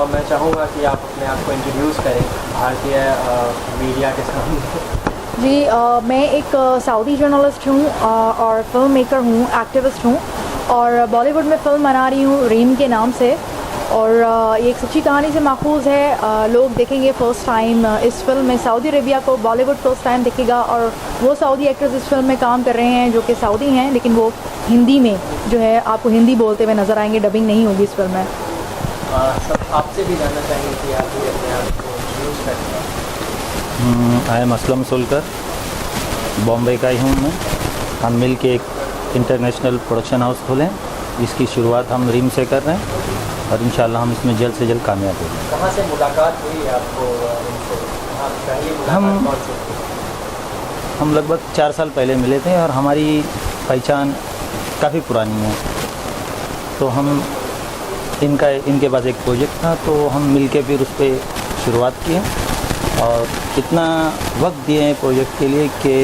मैं चाहूँगा कि आप अपने आप को इंट्रोड्यूस करें भारतीय मीडिया के सामने। जी मैं एक सऊदी जर्नलिस्ट हूँ और फिल्म मेकर हूँ, एक्टिविस्ट हूँ और बॉलीवुड में फ़िल्म बना रही हूँ रीम के नाम से। और ये एक सच्ची कहानी से माखूज़ है। लोग देखेंगे फ़र्स्ट टाइम इस फिल्म में, सऊदी अरेबिया को बॉलीवुड फ़र्स्ट टाइम देखेगा। और वो सऊदी एक्टर्स इस फिल्म में काम कर रहे हैं जो कि सऊदी हैं, लेकिन वो हिंदी में जो है आपको हिंदी बोलते हुए नज़र आएंगे। डबिंग नहीं होगी इस फिल्म में। सब आपसे भी जानना चाहेंगे कि आप भी अपने आप को इंट्रोड्यूस करें। आई एम असलम सोलकर, बॉम्बे का ही हूँ मैं। हम मिल के एक इंटरनेशनल प्रोडक्शन हाउस खोलें, जिसकी शुरुआत हम रीम से कर रहे हैं और इंशाल्लाह हम इसमें जल्द से जल्द कामयाब होंगे। कहाँ से मुलाकात हुई आपको इनसे? पहली मुलाकात कौन से थी? हम लगभग 4 साल पहले मिले थे और हमारी पहचान काफ़ी पुरानी है। तो हम इनके पास एक प्रोजेक्ट था, तो हम मिल के फिर उस पर शुरुआत किए और इतना वक्त दिए हैं प्रोजेक्ट के लिए कि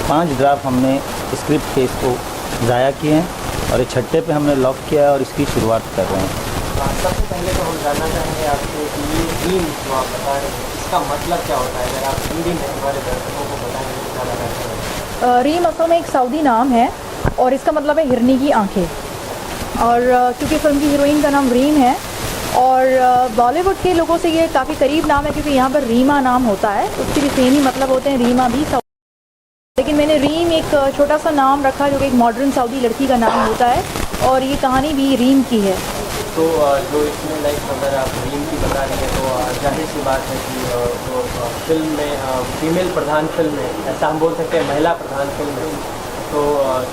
5 ड्राफ्ट हमने स्क्रिप्ट के इसको ज़ाया किए हैं और ये 6ठे पे हमने लॉक किया और इसकी शुरुआत कर रहे हैं। सबसे पहले तो हम जानना चाहेंगे आपसे कि ये रीम जो आप बता रहे हैं इसका मतलब क्या होता है? अगर आप हिंदी में हमारे दर्शकों को बताएंगे तो ज़्यादा बेहतर है। रीम असल में एक सऊदी नाम है और इसका मतलब है हिरनी की आंखें। और क्योंकि फ़िल्म की हीरोइन का नाम रीम है और बॉलीवुड के लोगों से ये काफ़ी करीब नाम है, क्योंकि यहाँ पर रीमा नाम होता है, उसके भी सेम ही मतलब होते हैं, रीमा भी। लेकिन मैंने रीम एक छोटा सा नाम रखा जो कि एक मॉडर्न सऊदी लड़की का नाम होता है और ये कहानी भी रीम की है। तो जो इसमें लाइक अगर आप रीम की बता रही हैं तो जाहिर सी बात है कि जो फिल्म में फीमेल प्रधान फिल्म है, ऐसा हम बोल सकते हैं महिला प्रधान फिल्म है, तो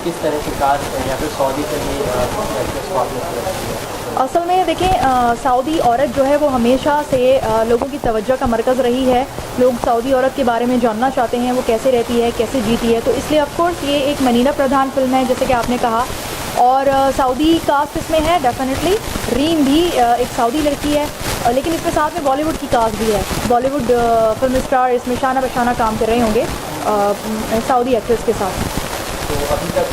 किस तरह की कास्ट है या फिर सऊदी से भी एक्ट्रेस को आपने सेलेक्ट किया? असल में देखें, सऊदी औरत जो है वो हमेशा से लोगों की तवज्जो का मरकज़ रही है। लोग सऊदी औरत के बारे में जानना चाहते हैं, वो कैसे रहती है, कैसे जीती है। तो इसलिए ऑफ कोर्स ये एक मनीना प्रधान फिल्म है, जैसे कि आपने कहा, और सऊदी कास्ट इसमें है डेफिनेटली। रीम भी एक सऊदी लड़की है, लेकिन इसके साथ में बॉलीवुड की कास्ट भी है। बॉलीवुड फिल्म स्टार इसमें शाना बशाना काम कर रहे होंगे सऊदी एक्ट्रेस के साथ। तो अभी तक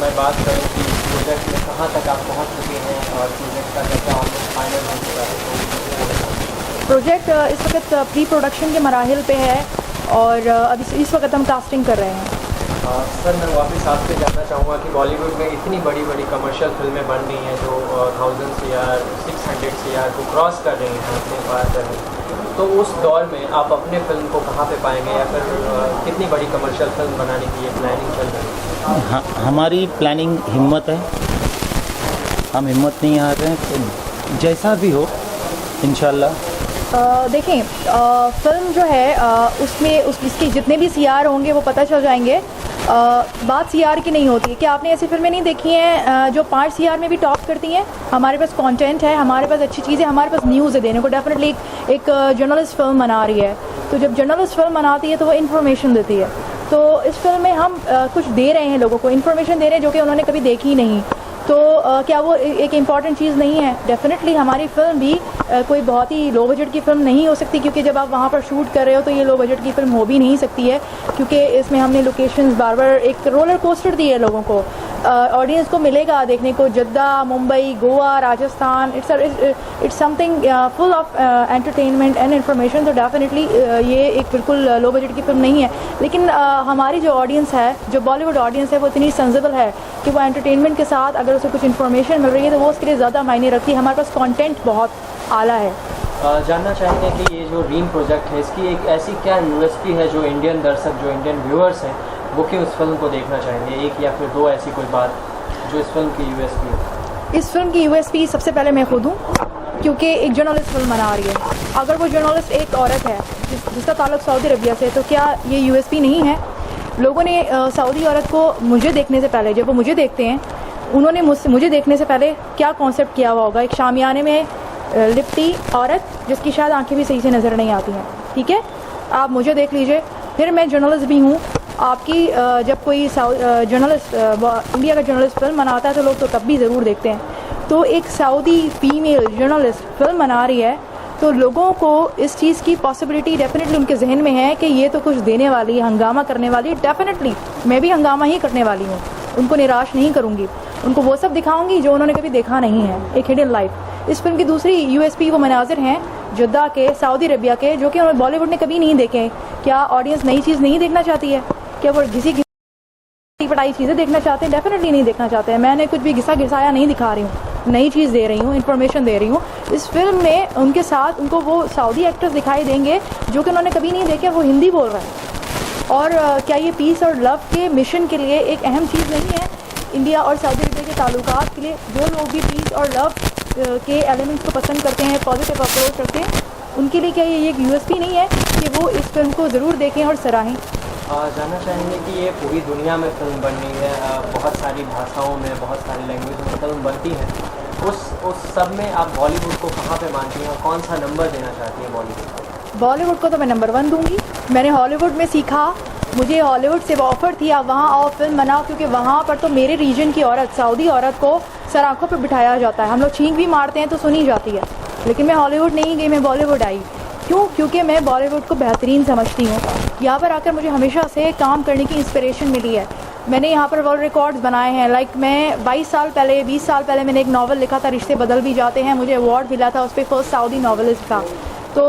मैं बात करूँ कि प्रोजेक्ट में कहाँ तक आप पहुँच चुके हैं और प्रोजेक्ट का क्या फाइनल हो चुका है? प्रोजेक्ट इस वक्त प्री प्रोडक्शन के मराहिल पे है और अभी इस वक्त हम कास्टिंग कर रहे हैं। सर, मैं वापस आपसे जानना चाहूँगा कि बॉलीवुड में इतनी बड़ी बड़ी कमर्शियल फिल्में बन रही हैं जो 1000 CR 600 CR को क्रॉस कर रही हैं, अपने पार कर रही हैं, तो उस दौर में आप अपने फिल्म को कहाँ पे पाएंगे या फिर कितनी बड़ी कमर्शियल फिल्म बनाने की ये प्लानिंग चल रही है? हाँ, हमारी प्लानिंग हिम्मत है, हम हिम्मत नहीं हार रहे हैं, तो जैसा भी हो इंशाल्लाह। देखें, फिल्म जो है उसमें इसके जितने भी CR होंगे वो पता चल जाएंगे। बात CR की नहीं होती है कि आपने ऐसी फिल्में नहीं देखी हैं जो 5 CR में भी टॉप करती हैं। हमारे पास कंटेंट है, हमारे पास अच्छी चीज़ें, हमारे पास न्यूज़ है देने को। डेफिनेटली एक जर्नलिस्ट फिल्म बना रही है, तो जब जर्नलिस्ट फिल्म बनाती है तो वो इन्फॉर्मेशन देती है। तो इस फिल्म में हम कुछ दे रहे हैं लोगों को, इन्फॉर्मेशन दे रहे हैं जो कि उन्होंने कभी देखी ही नहीं। तो क्या वो एक इम्पॉर्टेंट चीज़ नहीं है? डेफिनेटली हमारी फिल्म भी कोई बहुत ही लो बजट की फ़िल्म नहीं हो सकती, क्योंकि जब आप वहाँ पर शूट कर रहे हो तो ये लो बजट की फ़िल्म हो भी नहीं सकती है, क्योंकि इसमें हमने लोकेशंस बार बार एक रोलर कोस्टर दी है लोगों को। ऑडियंस को मिलेगा देखने को Jeddah, Mumbai, Goa, Rajasthan. It's something full of entertainment and information. तो डेफिनेटली ये एक बिल्कुल लो बजट की फिल्म नहीं है, लेकिन हमारी जो ऑडियंस है, जो बॉलीवुड ऑडियंस है, वो इतनी सेंसिबल है कि वो एंटरटेनमेंट के साथ अगर उसे कुछ इन्फॉर्मेशन मिल रही है तो वो उसके लिए ज़्यादा मायने रखती है। हमारे पास कंटेंट बहुत आला है। जानना चाहेंगे कि ये जो रीम प्रोजेक्ट है, इसकी एक ऐसी क्या USP है जो इंडियन दर्शक, जो इंडियन व्यूअर्स हैं, वो क्यों इस फिल्म को देखना चाहेंगे? एक या फिर दो ऐसी कोई बात जो इस फिल्म की USP है? इस फिल्म की USP सबसे पहले मैं खुद हूँ, क्योंकि एक जर्नलिस्ट फिल्म बना रही है। अगर वो जर्नलिस्ट एक औरत है जिसका ताल्लुक सऊदी अरबिया से है, तो क्या ये USP नहीं है? लोगों ने सऊदी औरत को मुझे देखने से पहले, जब वो मुझे देखते हैं, उन्होंने मुझे देखने से पहले क्या कॉन्सेप्ट किया हुआ होगा? एक शामियाने में लिपटी औरत जिसकी शायद आंखें भी सही से नज़र नहीं आती हैं। ठीक है, आप मुझे देख लीजिए। फिर मैं जर्नलिस्ट भी हूँ। आपकी जब कोई जर्नलिस्ट इंडिया का जर्नलिस्ट फिल्म बनाता है तो लोग तो तब भी ज़रूर देखते हैं। तो एक सऊदी फीमेल जर्नलिस्ट फिल्म बना रही है तो लोगों को इस चीज़ की पॉसिबिलिटी डेफिनेटली उनके जहन में है कि ये तो कुछ देने वाली है, हंगामा करने वाली है। डेफिनेटली मैं भी हंगामा ही करने वाली हूँ, उनको निराश नहीं करूँगी, उनको वो सब दिखाऊंगी जो उन्होंने कभी देखा नहीं है, एक हिडन लाइफ। इस फिल्म की दूसरी यूएसपी वो मनाजिर हैं जद्दा के, सऊदी अरबिया के, जो कि बॉलीवुड ने कभी नहीं देखे। क्या ऑडियंस नई चीज़ नहीं देखना चाहती है? क्या वो घिसी पटाई चीज़ें देखना चाहते हैं? डेफिनेटली नहीं देखना चाहते हैं। मैंने कुछ भी घिसा घिसाया नहीं दिखा रही हूँ, नई चीज़ दे रही हूँ, इन्फॉर्मेशन दे रही हूँ। इस फिल्म में उनके साथ उनको वो सऊदी एक्टर्स दिखाई देंगे जो कि उन्होंने कभी नहीं देखे, वो हिंदी बोल रहे हैं। और क्या ये पीस और लव के मिशन के लिए एक अहम चीज़ नहीं है इंडिया और सऊदी अरबिया के ताल्लुकात के लिए? जो लोग भी पीस और लव के एलिमेंट्स को पसंद करते हैं, पॉजिटिव अप्रोच रखते हैं, उनके लिए क्या ये एक यूएसपी नहीं है कि वो इस फिल्म को ज़रूर देखें और सराहें? जानना चाहेंगे कि ये पूरी दुनिया में फिल्म बन रही है, बहुत सारी भाषाओं में, बहुत सारी लैंग्वेज में फिल्म बनती है। उस सब में आप बॉलीवुड को कहाँ पे मानती हैं और कौन सा नंबर देना चाहती हैं बॉलीवुड को? बॉलीवुड को तो मैं नंबर 1 दूंगी। मैंने हॉलीवुड में सीखा, मुझे हॉलीवुड से ऑफ़र थी आप वहाँ आओ फिल्म बनाओ, क्योंकि वहाँ पर तो मेरे रीजन की औरत, सऊदी औरत को सर आँखों पर बिठाया जाता है। हम लोग छींक भी मारते हैं तो सुनी जाती है। लेकिन मैं हॉलीवुड नहीं गई, मैं बॉलीवुड आई। क्यों? क्योंकि मैं बॉलीवुड को बेहतरीन समझती हूँ। यहाँ पर आकर मुझे हमेशा से काम करने की इंस्पिरेशन मिली है। मैंने यहाँ पर वर्ल्ड रिकॉर्ड्स बनाए हैं। लाइक मैं 22 साल पहले, 20 साल पहले मैंने एक नावल लिखा था, रिश्ते बदल भी जाते हैं। मुझे अवार्ड मिला था उस पर, फर्स्ट सऊदी नावलिस्ट था। तो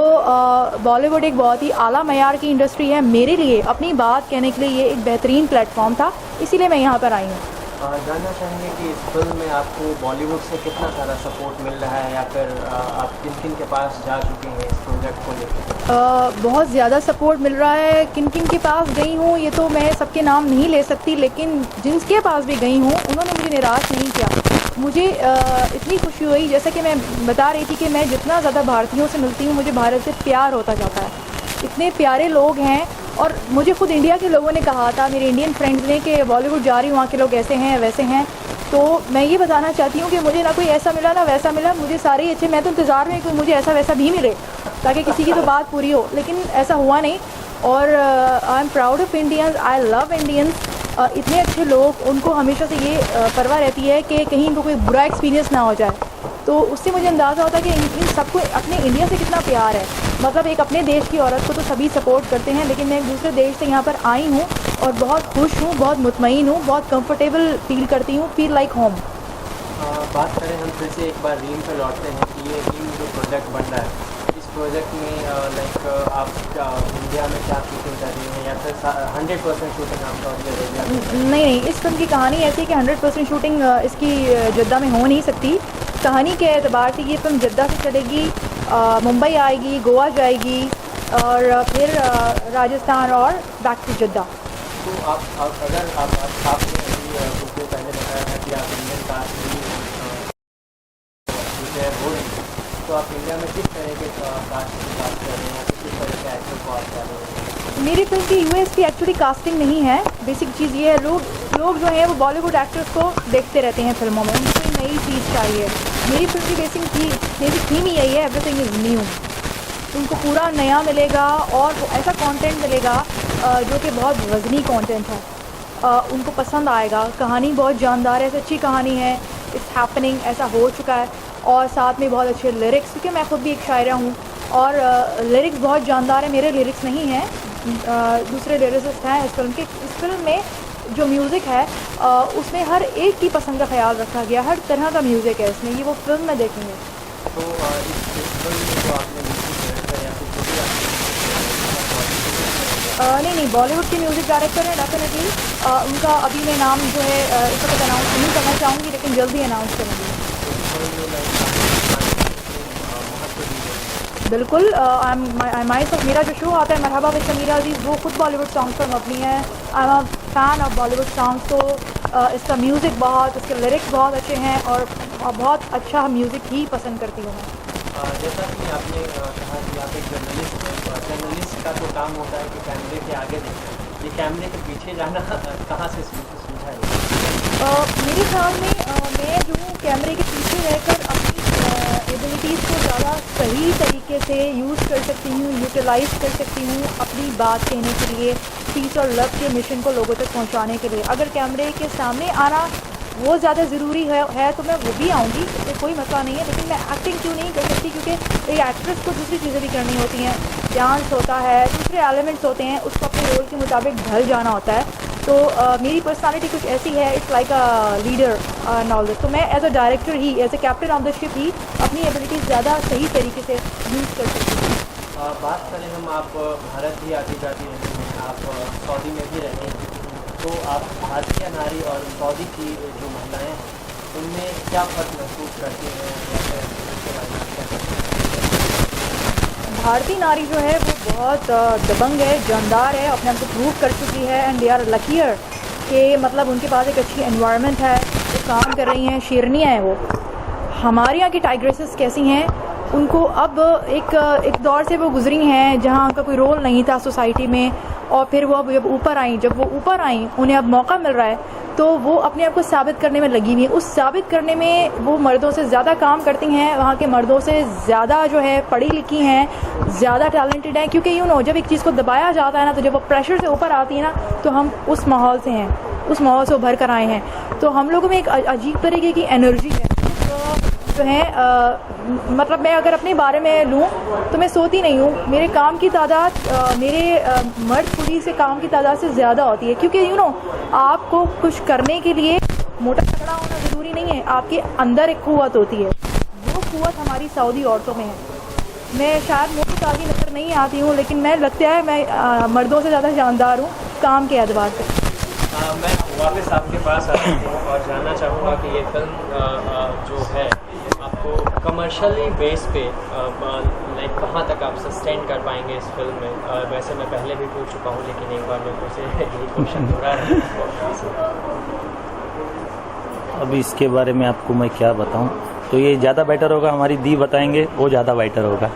बॉलीवुड एक बहुत ही आला मयार की इंडस्ट्री है। मेरे लिए अपनी बात कहने के लिए ये एक बेहतरीन प्लेटफॉर्म था, इसीलिए मैं यहाँ पर आई हूँ। जानना चाहेंगे कि इस फिल्म में आपको बॉलीवुड से कितना सारा सपोर्ट मिल रहा है, या फिर आप किन किन के पास जा चुके हैं इस प्रोजेक्ट को लेकर? बहुत ज़्यादा सपोर्ट मिल रहा है। किन किन के पास गई हूँ ये तो मैं सबके नाम नहीं ले सकती, लेकिन जिनके पास भी गई हूँ उन्होंने मुझे निराश नहीं किया। मुझे इतनी खुशी हुई, जैसा कि मैं बता रही थी कि मैं जितना ज़्यादा भारतीयों से मिलती हूँ मुझे भारत से प्यार होता जाता है। इतने प्यारे लोग हैं। और मुझे खुद इंडिया के लोगों ने कहा था, मेरे इंडियन फ्रेंड्स ने, कि बॉलीवुड जा रही हूँ, वहाँ के लोग ऐसे हैं वैसे हैं। तो मैं ये बताना चाहती हूँ कि मुझे ना कोई ऐसा मिला ना वैसा मिला, मुझे सारे अच्छे। मैं तो इंतज़ार में कि मुझे ऐसा वैसा भी मिले ताकि किसी की तो बात पूरी हो, लेकिन ऐसा हुआ नहीं। और I am proud of Indians, I love Indians. इतने अच्छे लोग, उनको हमेशा से ये परवाह रहती है कि कहीं इनको कोई बुरा एक्सपीरियंस ना हो जाए। तो उससे मुझे अंदाज़ा होता है कि इन सबको अपने इंडिया से कितना प्यार है। मतलब एक अपने देश की औरत को तो सभी सपोर्ट करते हैं, लेकिन मैं एक दूसरे देश से यहाँ पर आई हूँ और बहुत खुश हूँ, बहुत मुतमईन हूँ, बहुत कंफर्टेबल फील करती हूँ, फील लाइक होम। बात करें हम फिर से एक बार रीम पे लौटते हैं कि ये रीम जो प्रोजेक्ट बन रहा है, इस प्रोजेक्ट में लाइक आप इंडिया में क्या शूटिंग कर रही हैं, या फिर 100% शूटिंग आप सऊदी अरेबिया में? नहीं, इस फिल्म की कहानी ऐसी है कि 100% शूटिंग इसकी जद्दा में हो नहीं सकती। कहानी के एतबार से ये फिल्म जद्दा से चलेगी, मुंबई आएगी, गोवा जाएगी और फिर राजस्थान और बैक टू जद्दा। तो आप अगर आपने अभी कुछ देर पहले बताया था कि आप इंडियन कास्ट की प्रिपेयर हो रही हैं, तो आप इंडिया में किस तरह के कास्ट की बात कर रहे हैं, किस तरह के एक्टर को आप कर रहे हैं? मेरी फिल्म की यूएसपी एक्चुअली कास्टिंग नहीं है। बेसिक चीज़ ये है, लोग जो हैं वो बॉलीवुड एक्टर्स को देखते रहते हैं फिल्मों में, उनको कोई नई चीज़ चाहिए। मेरी फिल्म की बेसिक थीम ही यही है, एवरीथिंग इज़ न्यू। उनको पूरा नया मिलेगा और ऐसा कंटेंट मिलेगा जो कि बहुत वज़नी कंटेंट है, उनको पसंद आएगा। कहानी बहुत जानदार है, अच्छी कहानी है, इट्स हैपनिंग, ऐसा हो चुका है। और साथ में बहुत अच्छे लिरिक्स, क्योंकि मैं खुद भी एक शायरा हूँ और लिरिक्स बहुत जानदार है। मेरे लिरिक्स नहीं हैं, दूसरे लिरिसिस्ट हैं इस फिल्म के। इस फिल्म में जो म्यूज़िक है उसमें हर एक की पसंद का ख्याल रखा गया, हर तरह का म्यूज़िक है इसमें, ये वो फिल्म में देखेंगे। तो इस फिल्म में जो आपने म्यूजिक डायरेक्टर या फिर जो भी नहीं, बॉलीवुड के म्यूज़िक डायरेक्टर हैं डेफिनेटली। उनका अभी मैं नाम जो है इस वक्त अनाउंस नहीं करना चाहूँगी, लेकिन जल्दी अनाउंस करूँगी। बिल्कुल। मेरा जो शो आता है मरहबा विद समीरा अजीज़, वो खुद बॉलीवुड सॉन्ग्स पर मबनी है। I am a fan of Bollywood songs. तो इसका म्यूज़िक बहुत, इसके लिरिक्स बहुत अच्छे हैं और बहुत अच्छा म्यूज़िक ही पसंद करती हूँ मैं। जैसा कि आपने कहा कि आप एक जर्नलिस्ट हैं, जर्नलिस्ट का तो काम होता है कि कैमरे के आगे देखना, ये कैमरे के पीछे जाना कहाँ से सूझा है? मेरे ख्याल में मैं जो हूँ कैमरे के पीछे रहकर अपनी एबिलिटीज़ को ज़्यादा सही तरीके से यूज़ कर सकती हूँ, यूटिलाइज़ कर सकती हूँ अपनी बात कहने के लिए, पीस और लव के मिशन को लोगों तक पहुँचाने के लिए। अगर कैमरे के सामने आना वो ज़्यादा ज़रूरी है तो मैं वो भी आऊँगी, इससे कोई मसला नहीं है। लेकिन मैं एक्टिंग क्यों नहीं कर सकती? क्योंकि एक एक्ट्रेस को दूसरी चीज़ें भी करनी होती हैं, डांस होता है, दूसरे एलिमेंट्स होते हैं, उसको अपने रोल के मुताबिक ढल जाना होता है। तो मेरी पर्सनालिटी कुछ ऐसी है, it's like a leader. And all this. तो मैं एज अ डायरेक्टर ही, as a captain of the ship ही अपनी एबिलिटीज़ ज़्यादा सही तरीके से यूज़ कर सकती हूँ। बात करें हम, आप भारत भी आती जाती रहती हैं, आप सऊदी में भी रहती हैं, तो आप भारतीय नारी और सऊदी की जो महिलाएं हैं उनमें क्या फ़र्क महसूस करती हैं या फिर उसके बारे में क्या कहती हैं? भारतीय नारी जो है वो बहुत दबंग है, जानदार है, अपने आप को प्रूव कर चुकी है एंड दे आर लकीयर कि मतलब उनके पास एक अच्छी एनवायरनमेंट है, वो काम कर रही हैं, शेरनियाँ हैं वो। हमारे यहाँ की टाइग्रेसेस कैसी हैं, उनको अब एक दौर से वो गुजरी हैं जहाँ उनका कोई रोल नहीं था सोसाइटी में, और फिर वो अब जब वो ऊपर आई उन्हें अब मौका मिल रहा है, तो वो अपने आप को साबित करने में लगी हुई है। उस साबित करने में वो मर्दों से ज़्यादा काम करती हैं, वहाँ के मर्दों से ज़्यादा जो है पढ़ी लिखी हैं, ज़्यादा टैलेंटेड हैं, क्योंकि जब एक चीज़ को दबाया जाता है ना, तो जब वो प्रेशर से ऊपर आती है ना, तो हम उस माहौल से हैं, उस माहौल से उभर कर आए हैं। तो हम लोगों में एक अजीब तरीके की एनर्जी है जो है, मतलब मैं अगर अपने बारे में लूँ तो मैं सोती नहीं हूँ, मेरे काम की तादाद मेरे मर्द पुलिस के काम की तादाद से ज़्यादा होती है, क्योंकि आपको कुछ करने के लिए मोटा तगड़ा होना ज़रूरी नहीं है, आपके अंदर एक क़ुव्वत होती है, वो क़ुव्वत हमारी सऊदी औरतों में है। मैं शायद मोटी ताज़ी नज़र नहीं आती हूँ, लेकिन मैं लगता है मैं मर्दों से ज़्यादा जानदार हूँ काम के एतबार से। मैं वापस आपके पास आती हूँ और जानना चाहूँगा कि ये फिल्म जो है आपको कमर्शियली बेस पे लाइक कहाँ तक आप सस्टेन कर पाएंगे इस फिल्म में? वैसे मैं पहले भी पूछ चुका हूँ, लेकिन एक बार मैं फिर से यही क्वेश्चन हो रहा है। अभी इसके बारे में आपको मैं क्या बताऊं, तो ये ज़्यादा बेटर होगा, हमारी दी बताएंगे, वो ज़्यादा बेटर होगा।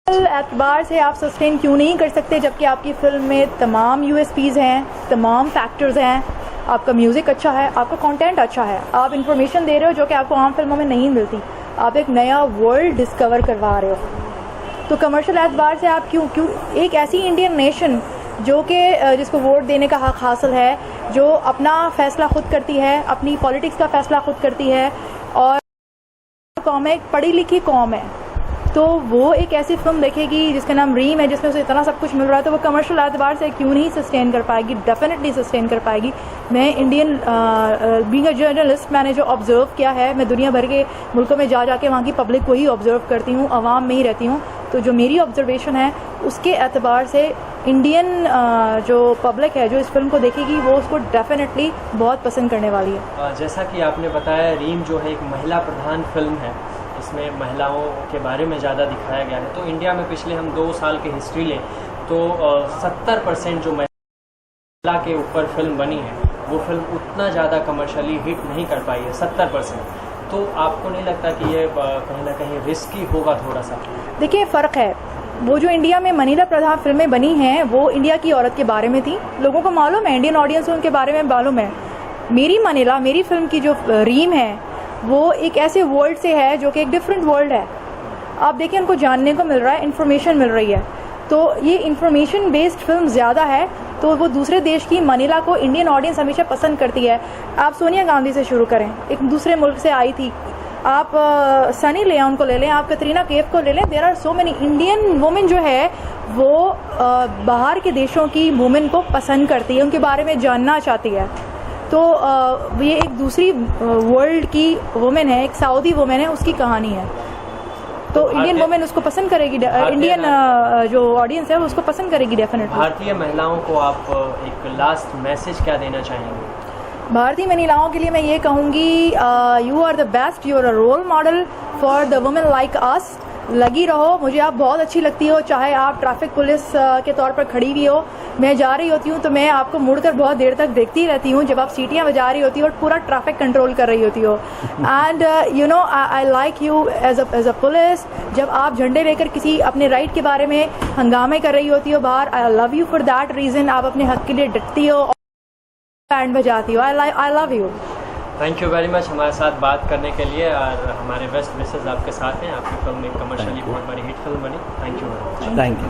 एतबार से आप सस्टेन क्यों नहीं कर सकते, जबकि आपकी फिल्म में तमाम USPs हैं, तमाम फैक्टर्स हैं, आपका म्यूज़िक अच्छा है, आपका कंटेंट अच्छा है, आप इंफॉर्मेशन दे रहे हो जो कि आपको आम फिल्मों में नहीं मिलती, आप एक नया वर्ल्ड डिस्कवर करवा रहे हो। तो कमर्शियल एतबार से आप क्यों एक ऐसी इंडियन नेशन जो कि जिसको वोट देने का हक हासिल है, जो अपना फ़ैसला खुद करती है, अपनी पॉलिटिक्स का फ़ैसला खुद करती है, और कौम है, एक पढ़ी लिखी कौम है, तो वो एक ऐसी फिल्म देखेगी जिसका नाम रीम है, जिसमें उसे इतना सब कुछ मिल रहा है, तो वो कमर्शियल एतबार से क्यों नहीं सस्टेन कर पाएगी? डेफिनेटली सस्टेन कर पाएगी। मैं इंडियन बीइंग अ जर्नलिस्ट, मैंने जो ऑब्जर्व किया है, मैं दुनिया भर के मुल्कों में जाके वहाँ की पब्लिक को ही ऑब्जर्व करती हूँ, आवाम में ही रहती हूँ, तो जो मेरी ऑब्जर्वेशन है उसके एतबार से इंडियन जो पब्लिक है जो इस फिल्म को देखेगी, वो उसको डेफिनेटली बहुत पसंद करने वाली है। जैसा कि आपने बताया, रीम जो है एक महिला प्रधान फिल्म है, इसमें महिलाओं के बारे में ज़्यादा दिखाया गया है। तो इंडिया में पिछले हम 2 साल की हिस्ट्री लें तो 70% जो महिला के ऊपर फिल्म बनी है, वो फिल्म उतना ज़्यादा कमर्शियली हिट नहीं कर पाई है, 70%। तो आपको नहीं लगता कि ये कहीं ना कहीं रिस्की होगा थोड़ा सा? देखिए, फ़र्क है, वो जो इंडिया में महिला प्रधान फिल्में बनी हैं वो इंडिया की औरत के बारे में थी, लोगों को मालूम है, इंडियन ऑडियंस को उनके बारे में मालूम है। मेरी फिल्म की जो रीम है वो एक ऐसे वर्ल्ड से है जो कि एक डिफरेंट वर्ल्ड है। आप देखिए, उनको जानने को मिल रहा है, इन्फॉर्मेशन मिल रही है, तो ये इन्फॉर्मेशन बेस्ड फिल्म ज़्यादा है, तो वो दूसरे देश की मनीला को इंडियन ऑडियंस हमेशा पसंद करती है। आप सोनिया गांधी से शुरू करें, एक दूसरे मुल्क से आई थी, आप सनी लियोन को ले लें, आप कतरीना कैफ को ले लें, there are so many. Indian women जो है वो बाहर के देशों की वुमेन को पसंद करती है, उनके बारे में जानना चाहती है। तो ये एक दूसरी वर्ल्ड की वुमेन है, एक सऊदी वुमेन है, उसकी कहानी है, तो इंडियन वुमेन उसको पसंद करेगी, इंडियन जो ऑडियंस है वो उसको पसंद करेगी डेफिनेटली। भारतीय महिलाओं को आप एक लास्ट मैसेज क्या देना चाहेंगे? भारतीय महिलाओं के लिए मैं ये कहूँगी, you are the best, you are a role model for the women like us. लगी रहो, मुझे आप बहुत अच्छी लगती हो, चाहे आप ट्रैफिक पुलिस के तौर पर खड़ी हुई हो, मैं जा रही होती हूँ तो मैं आपको मुड़कर बहुत देर तक देखती रहती हूँ जब आप सीटियाँ बजा रही होती हो और पूरा ट्रैफिक कंट्रोल कर रही होती हो। And you know, I like you as a police. जब आप झंडे लेकर किसी अपने राइट के बारे में हंगामे कर रही होती हो बाहर, I love you for that reason. आप अपने हक के लिए डटती हो, बैंड बजाती हो। I love you. Thank you very much हमारे साथ बात करने के लिए, और हमारे बेस्ट विशेस आपके साथ हैं। आपकी फिल्म एक कमर्शियली बहुत बड़ी हिट फिल्म बनी। Thank you. Thank you.